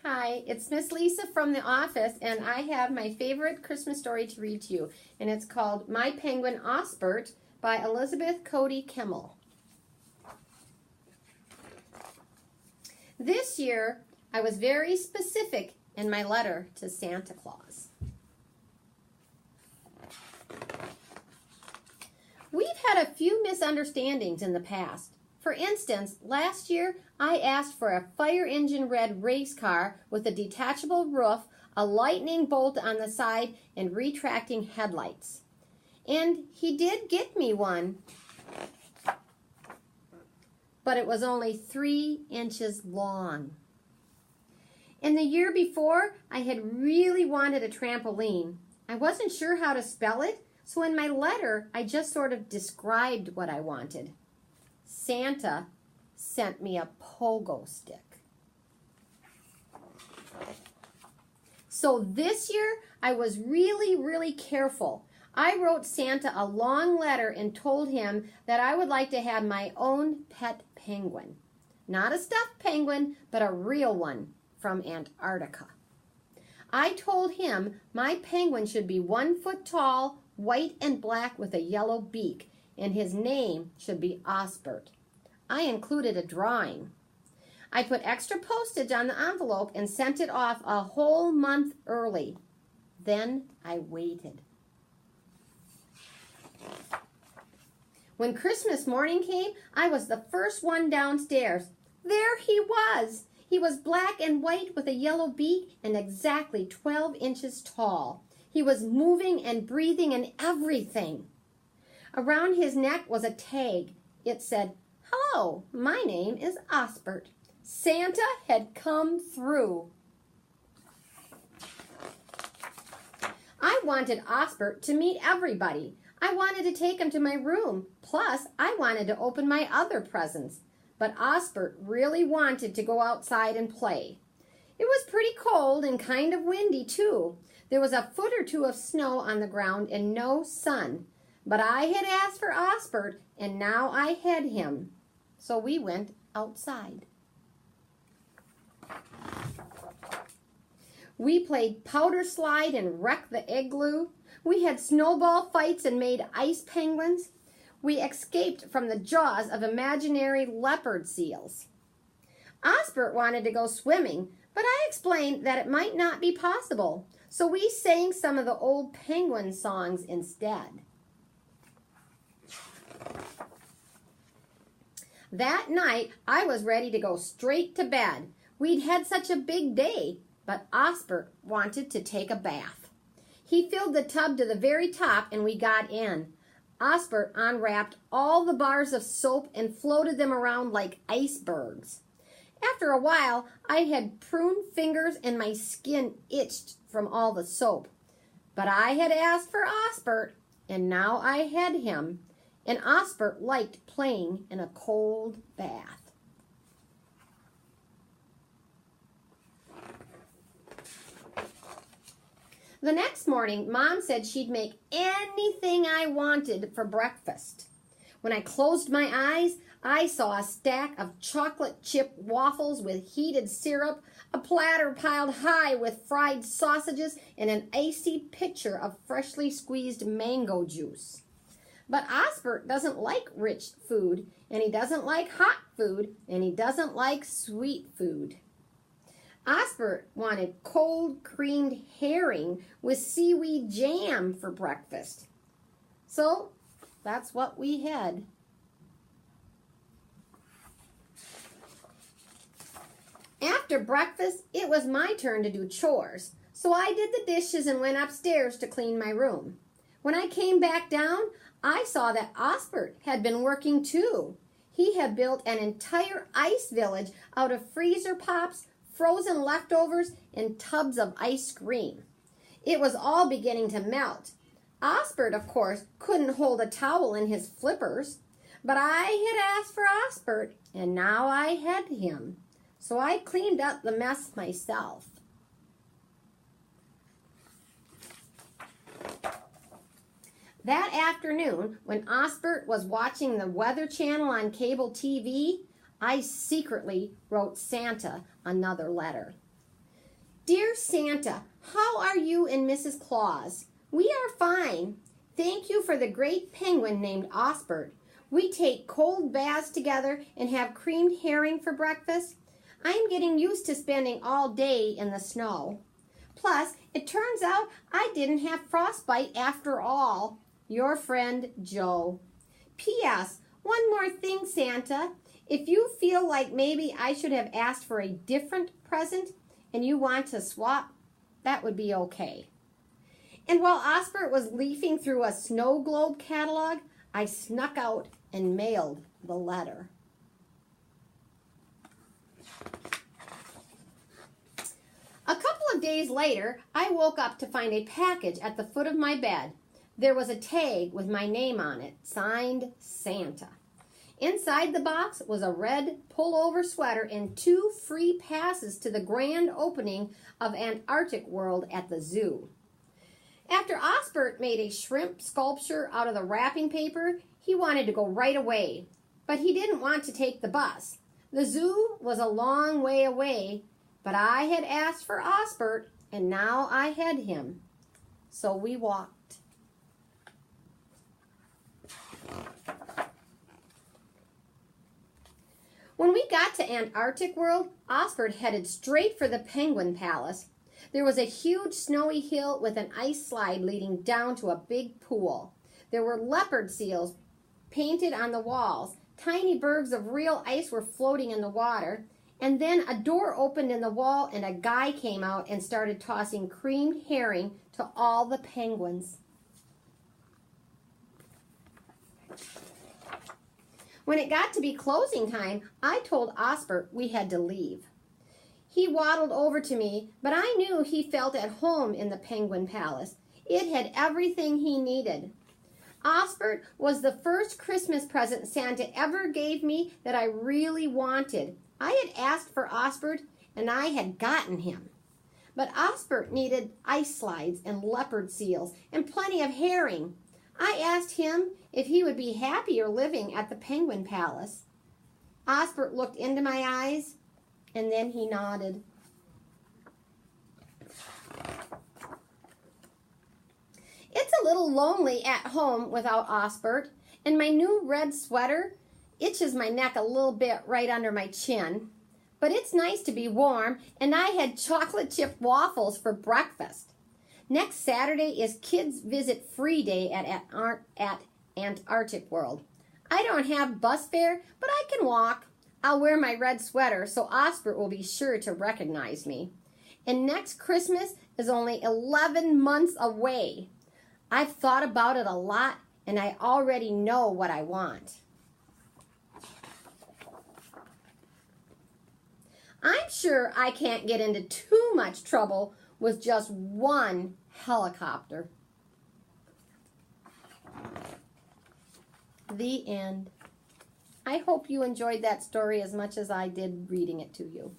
Hi, it's Miss Lisa from the office, and I have my favorite Christmas story to read to you, and it's called My Penguin Osbert by Elizabeth Cody Kimmel. This year, I was very specific in my letter to Santa Claus. We've had a few misunderstandings in the past. For instance, last year I asked for a fire engine red race car with a detachable roof, a lightning bolt on the side, and retracting headlights. And he did get me one, but it was only 3 inches long. And the year before, I had really wanted a trampoline. I wasn't sure how to spell it, so in my letter, I just sort of described what I wanted. Santa sent me a pogo stick. So this year, I was really careful. I wrote Santa a long letter and told him that I would like to have my own pet penguin. Not a stuffed penguin, but a real one from Antarctica. I told him my penguin should be 1 foot tall, white and black with a yellow beak, and his name should be Osbert. I included a drawing. I put extra postage on the envelope and sent it off a whole month early. Then I waited. When Christmas morning came, I was the first one downstairs. There he was. He was black and white with a yellow beak and exactly 12 inches tall. He was moving and breathing and everything. Around his neck was a tag. It said, "Hello, my name is Osbert." Santa had come through. I wanted Osbert to meet everybody. I wanted to take him to my room. Plus, I wanted to open my other presents. But Osbert really wanted to go outside and play. It was pretty cold and kind of windy, too. There was a foot or two of snow on the ground and no sun. But I had asked for Osbert, and now I had him. So we went outside. We played powder slide and wrecked the igloo. We had snowball fights and made ice penguins. We escaped from the jaws of imaginary leopard seals. Osbert wanted to go swimming, but I explained that it might not be possible. So we sang some of the old penguin songs instead. That night, I was ready to go straight to bed. We'd had such a big day, but Osbert wanted to take a bath. He filled the tub to the very top and we got in. Osbert unwrapped all the bars of soap and floated them around like icebergs. After a while, I had pruned fingers and my skin itched from all the soap. But I had asked for Osbert, and now I had him. And Osbert liked playing in a cold bath. The next morning, Mom said she'd make anything I wanted for breakfast. When I closed my eyes, I saw a stack of chocolate chip waffles with heated syrup, a platter piled high with fried sausages, and an icy pitcher of freshly squeezed mango juice. But Osbert doesn't like rich food, and he doesn't like hot food, and he doesn't like sweet food. Osbert wanted cold creamed herring with seaweed jam for breakfast. So that's what we had. After breakfast, it was my turn to do chores. So I did the dishes and went upstairs to clean my room. When I came back down, I saw that Osbert had been working too. He had built an entire ice village out of freezer pops, frozen leftovers, and tubs of ice cream. It was all beginning to melt. Osbert, of course, couldn't hold a towel in his flippers, but I had asked for Osbert, and now I had him. So I cleaned up the mess myself. That afternoon, when Osbert was watching the Weather Channel on cable TV, I secretly wrote Santa another letter. Dear Santa, how are you and Mrs. Claus? We are fine. Thank you for the great penguin named Osbert. We take cold baths together and have creamed herring for breakfast. I'm getting used to spending all day in the snow. Plus, it turns out I didn't have frostbite after all. Your friend, Joe. P.S. One more thing, Santa. If you feel like maybe I should have asked for a different present and you want to swap, that would be okay. And while Osbert was leafing through a snow globe catalog, I snuck out and mailed the letter. A couple of days later, I woke up to find a package at the foot of my bed. There was a tag with my name on it, signed Santa. Inside the box was a red pullover sweater and 2 free passes to the grand opening of Antarctic World at the zoo. After Osbert made a shrimp sculpture out of the wrapping paper, he wanted to go right away, but he didn't want to take the bus. The zoo was a long way away, but I had asked for Osbert, and now I had him. So we walked. When we got to Antarctic World, Osbert headed straight for the Penguin Palace. There was a huge snowy hill with an ice slide leading down to a big pool. There were leopard seals painted on the walls. Tiny bergs of real ice were floating in the water. And then a door opened in the wall and a guy came out and started tossing creamed herring to all the penguins. When it got to be closing time, I told Osbert we had to leave. He waddled over to me, but I knew he felt at home in the Penguin Palace. It had everything he needed. Osbert was the first Christmas present Santa ever gave me that I really wanted. I had asked for Osbert, and I had gotten him. But Osbert needed ice slides and leopard seals and plenty of herring. I asked him if he would be happier living at the Penguin Palace. Osbert looked into my eyes, and then he nodded. It's a little lonely at home without Osbert, and my new red sweater itches my neck a little bit right under my chin. But it's nice to be warm, and I had chocolate chip waffles for breakfast. Next Saturday is Kids Visit Free Day at Antarctic World. I don't have bus fare, but I can walk. I'll wear my red sweater so Osbert will be sure to recognize me. And next Christmas is only 11 months away. I've thought about it a lot, and I already know what I want. I'm sure I can't get into too much trouble with just one helicopter. The end. I hope you enjoyed that story as much as I did reading it to you.